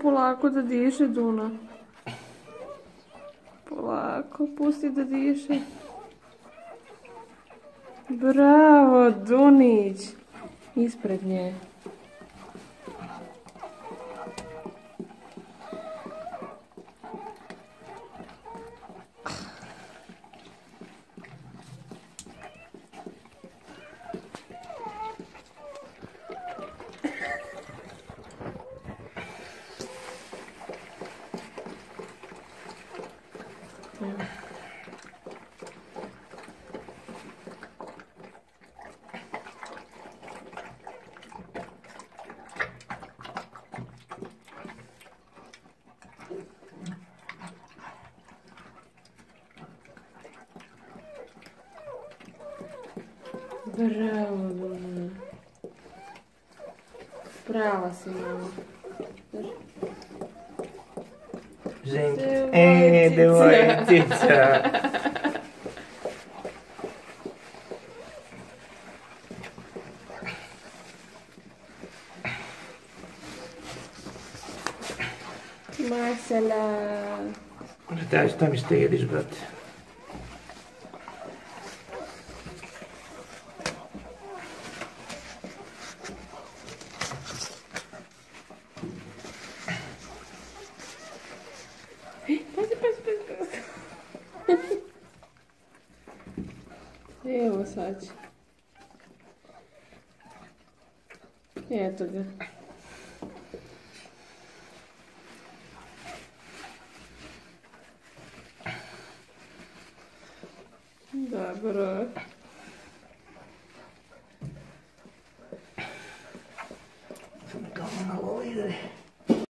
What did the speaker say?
polako da diše, Duna. Polako, pusti da diše. Bravo, Dunić. Ispred nje. Bravo, Duna. Prava si, mama. Ženka. Devojčica. Marcela. Daj, šta mi štediš, brate? Pazi. Evo sad će. Eto ga. Dobro. Samo malo ide.